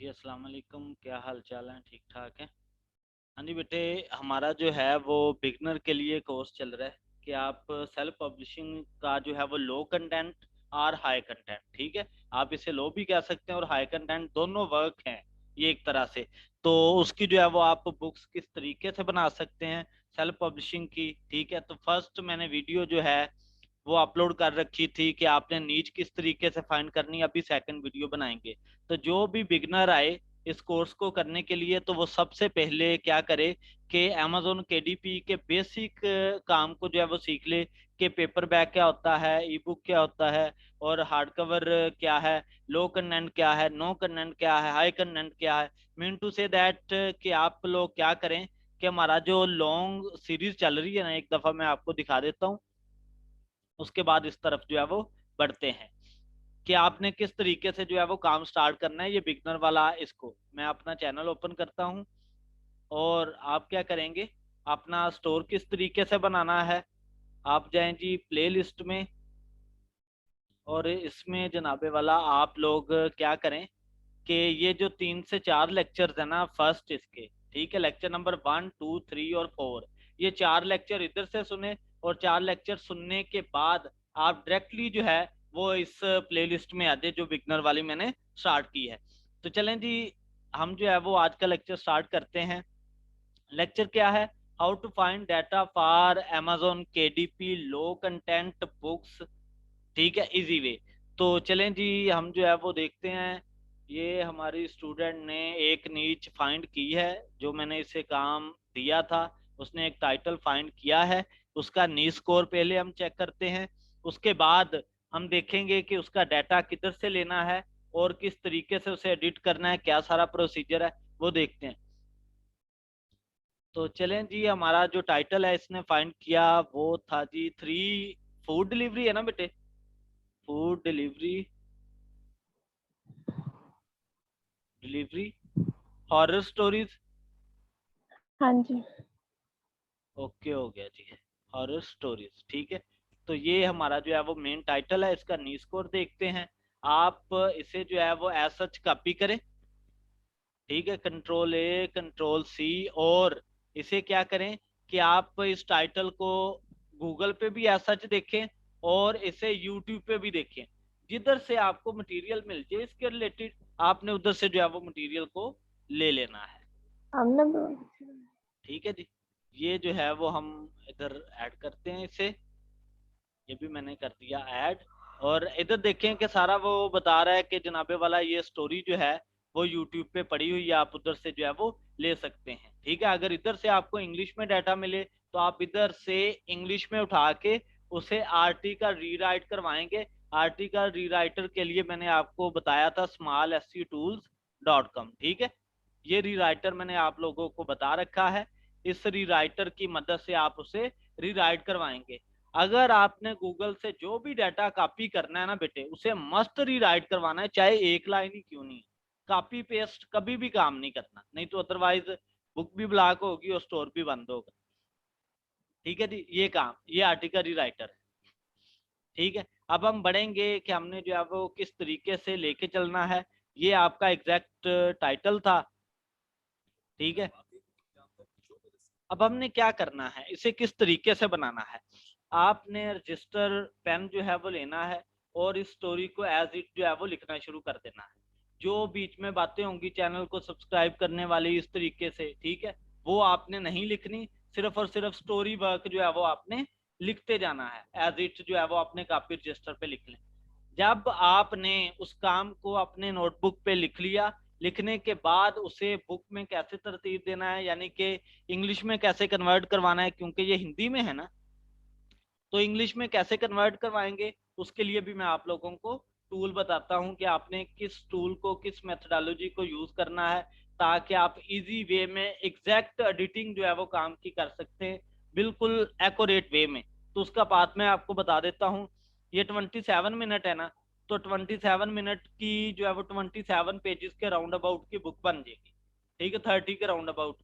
जी अस्सलाम वालेकुम, क्या हाल चाल है? ठीक ठाक है। हाँ जी बेटे, हमारा जो है वो बिगनर के लिए कोर्स चल रहा है कि आप सेल्फ पब्लिशिंग का जो है वो लो कंटेंट और हाई कंटेंट, ठीक है, आप इसे लो भी कह सकते हैं और हाई कंटेंट, दोनों वर्क हैं ये एक तरह से। तो उसकी जो है वो आप बुक्स किस तरीके से बना सकते हैं सेल्फ पब्लिशिंग की, ठीक है। तो फर्स्ट मैंने वीडियो जो है वो अपलोड कर रखी थी कि आपने नीच किस तरीके से फाइंड करनी, अभी सेकंड वीडियो बनाएंगे। तो जो भी बिगनर आए इस कोर्स को करने के लिए तो वो सबसे पहले क्या करे कि अमेजोन केडीपी के बेसिक काम को जो है वो सीख ले कि पेपर बैक क्या होता है, ई बुक क्या होता है, और हार्ड कवर क्या है, लो कंटेंट क्या है, नो कंटेंट क्या है, हाई कंटेंट क्या है। मीन टू से दैट कि आप लोग क्या करें कि हमारा जो लॉन्ग सीरीज चल रही है ना, एक दफा मैं आपको दिखा देता हूँ, उसके बाद इस तरफ जो है वो बढ़ते हैं कि आपने किस तरीके से जो है वो काम स्टार्ट करना है। ये बिगनर वाला, इसको मैं अपना चैनल ओपन करता हूँ और आप क्या करेंगे, अपना स्टोर किस तरीके से बनाना है। आप जाएं जी प्ले लिस्ट में, और इसमें जनाबे वाला आप लोग क्या करें कि ये जो 3 से 4 लेक्चर्स है ना फर्स्ट इसके, ठीक है, लेक्चर नंबर 1, 2, 3 और 4, ये 4 लेक्चर इधर से सुने, और 4 लेक्चर सुनने के बाद आप डायरेक्टली जो है वो इस प्लेलिस्ट में आ जाए जो बिगनर वाली मैंने स्टार्ट की है। तो चलें जी, हम जो है वो आज का लेक्चर स्टार्ट करते हैं। लेक्चर क्या है? How to find data for amazon KDP low content books, ठीक है, इजी वे। तो चलें जी, हम जो है वो देखते हैं। ये हमारी स्टूडेंट ने एक नीच फाइंड की है, जो मैंने इसे काम दिया था, उसने एक टाइटल फाइंड किया है। उसका नी स्कोर पहले हम चेक करते हैं, उसके बाद हम देखेंगे कि उसका डाटा किधर से लेना है और किस तरीके से उसे एडिट करना है, क्या सारा प्रोसीजर है वो देखते हैं। तो चलें जी, हमारा जो टाइटल है इसने फाइंड किया वो था जी 3 फूड डिलीवरी, है ना बेटे? Food delivery, delivery horror stories. हाँ जी। ओके हो गया जी, हॉरर स्टोरीज, ठीक है। तो ये हमारा जो है वो मेन टाइटल है। इसका नी स्कोर देखते हैं। आप इसे जो है वो एज सच कॉपी करें, ठीक है, कंट्रोल A, कंट्रोल C, और इसे क्या करें कि आप इस टाइटल को गूगल पे भी एज सच देखें और इसे यूट्यूब पे भी देखें। जिधर से आपको मटेरियल मिल जाए इसके रिलेटेड, आपने उधर से जो है वो मटेरियल को ले लेना है, हमने ठीक है जी। ये जो है वो हम इधर ऐड करते हैं इसे, ये भी मैंने कर दिया ऐड। और इधर देखें कि सारा वो बता रहा है कि जनाबे वाला ये स्टोरी जो है वो यूट्यूब पे पड़ी हुई है, आप उधर से जो है वो ले सकते हैं, ठीक है। अगर इधर से आपको इंग्लिश में डाटा मिले तो आप इधर से इंग्लिश में उठा के उसे आरटी का रीराइट करवाएंगे। आरटी का रीराइटर के लिए मैंने आपको बताया था smallsctools.com, ठीक है। ये रीराइटर मैंने आप लोगों को बता रखा है। इस रीराइटर की मदद से आप उसे रीराइट करवाएंगे। अगर आपने गूगल से जो भी डाटा कॉपी करना है ना बेटे, उसे मस्ट रीराइट करवाना है, चाहे एक लाइन ही क्यों नहीं। कॉपी पेस्ट कभी भी काम नहीं करना, नहीं तो अदरवाइज बुक भी ब्लॉक होगी और स्टोर भी बंद होगा, ठीक है जी। ये काम, ये आर्टिकल रीराइटर है, ठीक है। अब हम बढ़ेंगे कि हमने जो है वो किस तरीके से लेके चलना है। ये आपका एग्जैक्ट टाइटल था, ठीक है। अब हमने क्या करना है, इसे किस तरीके से बनाना है। आपने रजिस्टर पेन जो है वो लेना है और इस स्टोरी को एज इट जो है वो लिखना शुरू कर देना है। जो बीच में बातें होंगी चैनल को सब्सक्राइब करने वाली इस तरीके से, ठीक है, वो आपने नहीं लिखनी। सिर्फ और सिर्फ स्टोरी वर्क जो है वो आपने लिखते जाना है, एज इट जो है वो अपने कॉपी रजिस्टर पे लिख लें। जब आपने उस काम को अपने नोटबुक पे लिख लिया, लिखने के बाद उसे बुक में कैसे तरतीब देना है, यानी कि इंग्लिश में कैसे कन्वर्ट करवाना है, क्योंकि ये हिंदी में है ना, तो इंग्लिश में कैसे कन्वर्ट करवाएंगे उसके लिए भी मैं आप लोगों को टूल बताता हूं कि आपने किस टूल को, किस मेथोडोलॉजी को यूज करना है, ताकि आप इजी वे में एग्जैक्ट एडिटिंग जो है वो काम की कर सकते हैं, बिल्कुल एक्यूरेट वे में। तो उसका पाथ मैं आपको बता देता हूँ। ये 27 मिनट है ना, तो 27 मिनट की जो है वो 27 पेजेस के राउंड अबाउट की बुक बन जाएगी, ठीक है, 30 के राउंड अबाउट।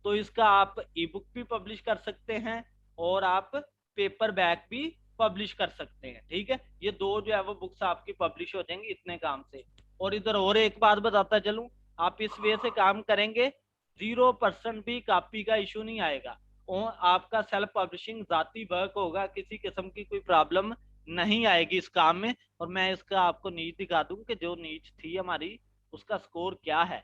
तो इसका आप ई बुक भी पब्लिश कर सकते हैं और आप पेपर बैक भी पब्लिश कर सकते हैं, ठीक है। ये दो जो है वो बुक्स आपकी पब्लिश हो जाएंगी इतने काम से। और इधर और एक बात बताता चलूं, आप इस वे से काम करेंगे 0% भी कॉपी का इशू नहीं आएगा और आपका सेल्फ पब्लिशिंग जाती वर्क होगा, किसी किस्म की कोई प्रॉब्लम नहीं आएगी इस काम में। और मैं इसका आपको नीच दिखा दूं कि जो नीच थी हमारी उसका स्कोर क्या है।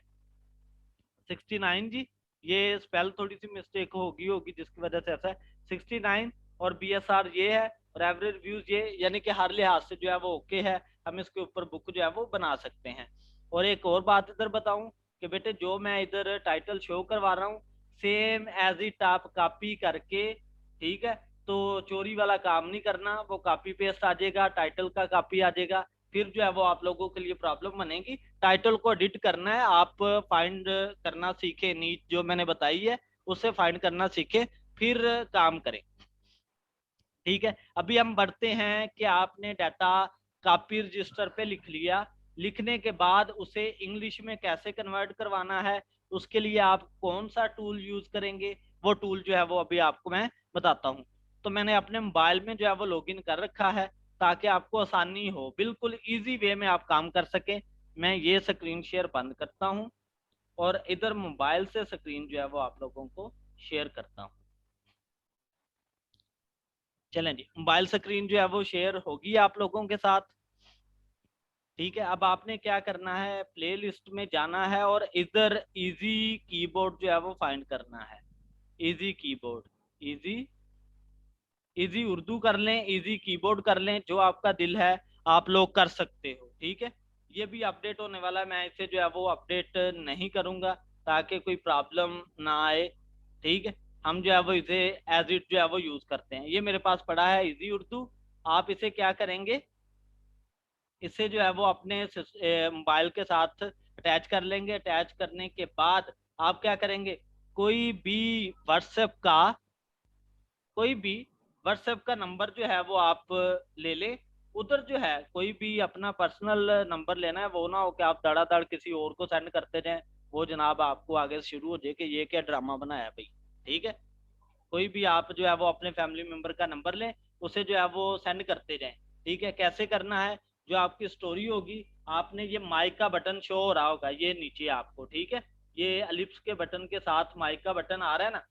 69 जी, ये स्पेल थोड़ी सी मिस्टेक होगी जिसकी वजह से ऐसा है। 69 और BSR ये है और एवरेज रिव्यूज ये, यानी कि हर लिहाज से जो है वो ओके है, हम इसके ऊपर बुक जो है वो बना सकते हैं। और एक और बात इधर बताऊं कि बेटे जो मैं इधर टाइटल शो करवा रहा हूँ सेम एज इट आप कॉपी करके, ठीक है, तो चोरी वाला काम नहीं करना, वो कॉपी पेस्ट आ जाएगा, टाइटल का कॉपी आ जाएगा, फिर जो है वो आप लोगों के लिए प्रॉब्लम बनेगी। टाइटल को एडिट करना है, आप फाइंड करना सीखे, नीच जो मैंने बताई है उससे फाइंड करना सीखे, फिर काम करें। ठीक है, अभी हम बढ़ते हैं कि आपने डाटा कॉपी रजिस्टर पे लिख लिया, लिखने के बाद उसे इंग्लिश में कैसे कन्वर्ट करवाना है, उसके लिए आप कौन सा टूल यूज करेंगे, वो टूल जो है वो अभी आपको मैं बताता हूँ। तो मैंने अपने मोबाइल में जो है वो लॉगिन कर रखा है ताकि आपको आसानी हो, बिल्कुल इजी वे में आप काम कर सके। मैं ये स्क्रीन शेयर बंद करता हूँ और इधर मोबाइल से स्क्रीन जो है वो आप लोगों को शेयर करता हूँ। चलें जी, मोबाइल स्क्रीन जो है वो शेयर होगी आप लोगों के साथ। ठीक है, अब आपने क्या करना है, प्ले लिस्ट में जाना है और इधर इजी कीबोर्ड जो है वो फाइंड करना है। Easy keyboard, easy, easy Urdu कर लें, इजी कीबोर्ड कर लें, जो आपका दिल है आप लोग कर सकते हो। ठीक है, ये भी अपडेट होने वाला है, मैं इसे जो है वो अपडेट नहीं करूंगा ताकि कोई प्रॉब्लम ना आए। ठीक है, हम जो है वो इसे एज इट जो है वो यूज करते हैं। ये मेरे पास पड़ा है इजी उर्दू, आप इसे क्या करेंगे, इसे जो है वो अपने मोबाइल के साथ अटैच कर लेंगे। अटैच करने के बाद आप क्या करेंगे, कोई भी व्हाट्सएप का कोई भी व्हाट्सएप का नंबर जो है वो आप ले लें। उधर जो है कोई भी अपना पर्सनल नंबर लेना है, वो ना हो कि आप धड़ाधड़ किसी और को सेंड करते जाएं, वो जनाब आपको आगे से शुरू हो जाए कि ये क्या ड्रामा बनाया है भाई। ठीक है, कोई भी आप जो है वो अपने फैमिली मेंबर का नंबर लें, उसे जो है वो सेंड करते जाएं। ठीक है, कैसे करना है, जो आपकी स्टोरी होगी, आपने ये माइक का बटन शो हो रहा होगा ये नीचे आपको, ठीक है, ये एलिप्स के बटन के साथ माइक का बटन आ रहा है ना,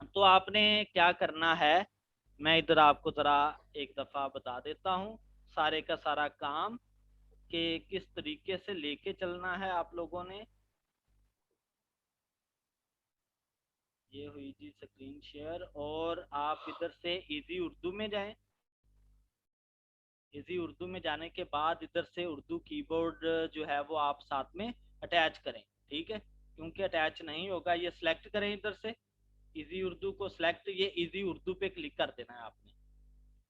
तो आपने क्या करना है, मैं इधर आपको जरा एक दफा बता देता हूँ सारे का सारा काम कि किस तरीके से लेके चलना है आप लोगों ने। ये हुई जी स्क्रीन शेयर और आप इधर से इजी उर्दू में जाएं। इजी उर्दू में जाने के बाद इधर से उर्दू कीबोर्ड जो है वो आप साथ में अटैच करें। ठीक है, क्योंकि अटैच नहीं होगा, ये सिलेक्ट करें इधर से, इजी उर्दू को सिलेक्ट, ये इजी उर्दू पे क्लिक कर देना है आपने।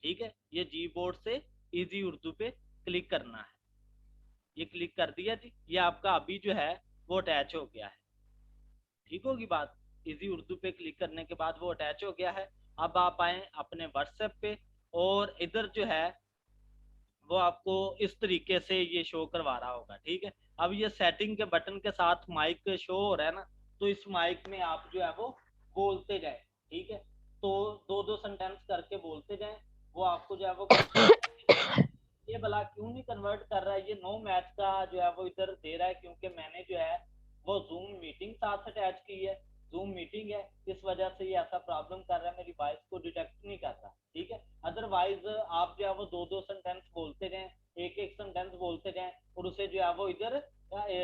ठीक है, ये जी बोर्ड से इजी उर्दू पे क्लिक करना है। ये क्लिक कर दिया जी, ये आपका अभी जो है वो अटैच हो गया है। ठीक होगी बात, इजी उर्दू पे क्लिक करने के बाद वो अटैच हो गया है। अब आप आए अपने व्हाट्सएप पे और इधर जो है वो आपको इस तरीके से ये शो करवा रहा होगा। ठीक है, अब ये सेटिंग के बटन के साथ माइक शो हो रहा है ना, तो इस माइक में आप जो है वो बोलते जाए। ठीक है, तो दो दो सेंटेंस करके बोलते जाए, वो आपको जो है वो ये भला क्यों नहीं कन्वर्ट कर रहा है, ये नो मैच का जो है वो इधर दे रहा है क्योंकि मैंने जो है वो जूम मीटिंग साथ अटैच की है, जूम मीटिंग है, इस वजह से ये ऐसा प्रॉब्लम कर रहा है, मेरी वॉइस को डिटेक्ट नहीं कर रहा। ठीक है, अदरवाइज आप जो है वो दो दो सेंटेंस बोलते जाएं, एक एक सेंटेंस बोलते जाएं और उसे जो है वो इधर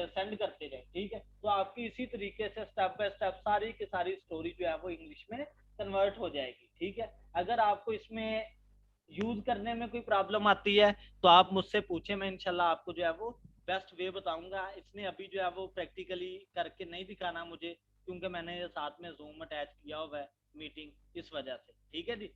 सेंड करते जाएं। ठीक है, तो आपकी इसी तरीके से स्टेप बाय स्टेप सारी की सारी स्टोरी जो है वो इंग्लिश में कन्वर्ट हो जाएगी। ठीक है, अगर आपको इसमें यूज करने में कोई प्रॉब्लम आती है तो आप मुझसे पूछे, मैं इंशाल्लाह आपको जो है वो बेस्ट वे बताऊंगा। इसने अभी जो है वो प्रैक्टिकली करके नहीं दिखाना मुझे, क्योंकि मैंने साथ में जूम अटैच किया हुआ है मीटिंग, इस वजह से। ठीक है जी,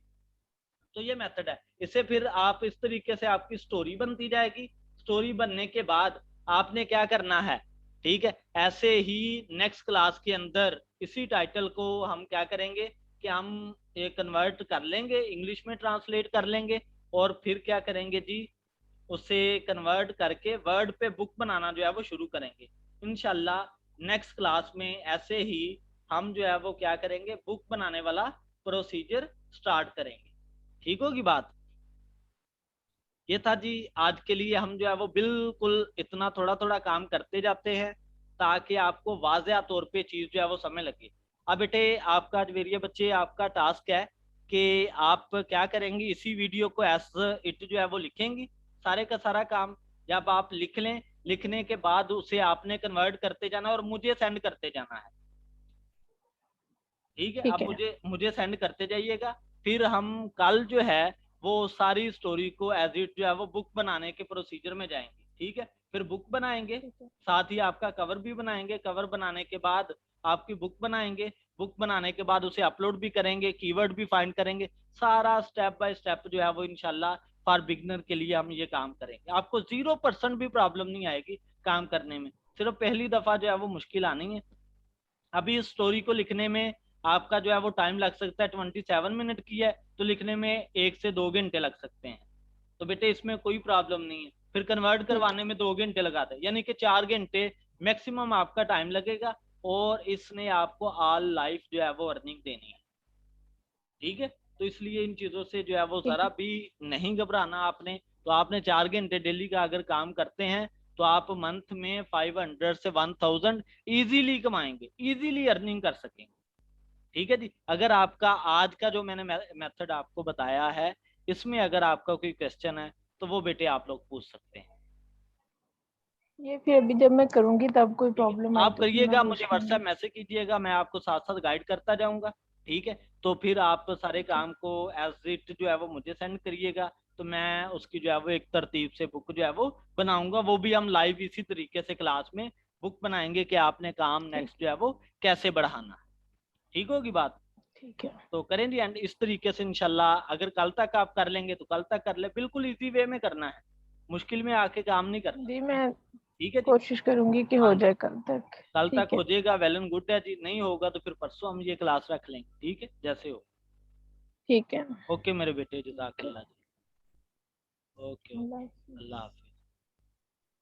तो ये मेथड है, इससे फिर आप इस तरीके से आपकी स्टोरी बनती जाएगी। स्टोरी बनने के बाद आपने क्या करना है, ठीक है, ऐसे ही नेक्स्ट क्लास के अंदर इसी टाइटल को हम क्या करेंगे कि हम ये कन्वर्ट कर लेंगे, इंग्लिश में ट्रांसलेट कर लेंगे और फिर क्या करेंगे जी, उसे कन्वर्ट करके वर्ड पे बुक बनाना जो है वो शुरू करेंगे इंशाल्लाह। नेक्स्ट क्लास में ऐसे ही हम जो है वो क्या करेंगे, बुक बनाने वाला प्रोसीजर स्टार्ट करेंगे। ठीक होगी बात, ये था जी आज के लिए। हम जो है वो बिल्कुल इतना थोड़ा थोड़ा काम करते जाते हैं ताकि आपको वाज़ेह तौर पे चीज़ जो है वो समझ लगे। अब बेटे आपका मेरे बच्चे आपका टास्क है कि आप क्या करेंगे, इसी वीडियो को एज इट जो है वो लिखेंगी, सारे का सारा काम जब आप लिख लें, लिखने के बाद उसे आपने कन्वर्ट करते जाना और मुझे सेंड करते जाना है। ठीक है, ठीक अब है। मुझे सेंड करते जाइएगा। फिर हम कल जो है वो सारी स्टोरी को एज इट जो है वो बुक बनाने के प्रोसीजर में जाएंगे। ठीक है, फिर बुक बनाएंगे, ठीक है। साथ ही आपका कवर भी बनाएंगे। कवर बनाने के बाद आपकी बुक बनाएंगे। बुक बनाने के बाद उसे अपलोड भी करेंगे, कीवर्ड भी फाइंड करेंगे। सारा स्टेप बाय स्टेप जो है वो इंशाल्लाह फॉर बिगनर के लिए हम ये काम करेंगे। आपको 0% भी प्रॉब्लम नहीं आएगी काम करने में। सिर्फ पहली दफा जो है वो मुश्किल आनी है। अभी इस स्टोरी को लिखने में आपका जो है वो टाइम लग सकता है, 27 मिनट की है तो लिखने में 1 से 2 घंटे लग सकते हैं। तो बेटे इसमें कोई प्रॉब्लम नहीं है। फिर कन्वर्ट ठीक करवाने में 2 घंटे लगा दे, यानी कि 4 घंटे मैक्सिमम आपका टाइम लगेगा। और इसने आपको ऑल लाइफ जो है वो अर्निंग देनी है। ठीक है, तो इसलिए इन चीजों से जो है वो ठीक जरा है। भी नहीं घबराना आपने। तो आपने 4 घंटे डेली का अगर काम करते हैं तो आप मंथ में 500 से 1000 इजीली कमाएंगे, इजीली अर्निंग कर सकेंगे। ठीक है जी, अगर आपका आज का जो मैंने मेथड आपको बताया है, इसमें अगर आपका कोई क्वेश्चन है तो वो बेटे आप लोग पूछ सकते हैं। ये फिर अभी जब मैं करूंगी तब कोई ठीक है, प्रॉब्लम आई आप तो फिर मैं करिएगा, पूछ मुझे लूंगी। व्हाट्सएप मैसेज कीजिएगा, मैं आपको साथ साथ गाइड करता जाऊंगा। ठीक है, तो फिर आप सारे ठीक है। काम को एज इट जो है वो मुझे सेंड करिएगा, तो मैं उसकी जो है वो एक तरतीब से बुक जो है वो बनाऊंगा। वो भी हम लाइव इसी तरीके से क्लास में बुक बनाएंगे कि आपने काम ठीक। नेक्स्ट जो है वो कैसे बढ़ाना है। ठीक होगी बात? ठीक है। तो करें जी एंड इस तरीके से इंशाल्लाह अगर कल तक आप कर लेंगे तो कल तक कर ले, बिल्कुल इजी वे में करना है, मुश्किल में आके काम नहीं करना। जी मैं ठीक है जी। कोशिश करूंगी कि हाँ हो जी, जाए कल तक। कल तक ठीक हो है। जाएगा वेल एंड गुड है जी, नहीं होगा तो फिर परसों हम ये क्लास रख लेंगे। ठीक है, जैसे हो। ठीक है। ओके मेरे बेटे, ओके। जज़ाकल्लाह जी। ओके ओके, अल्लाह हाफिज़। अल्लाह हाफिज़।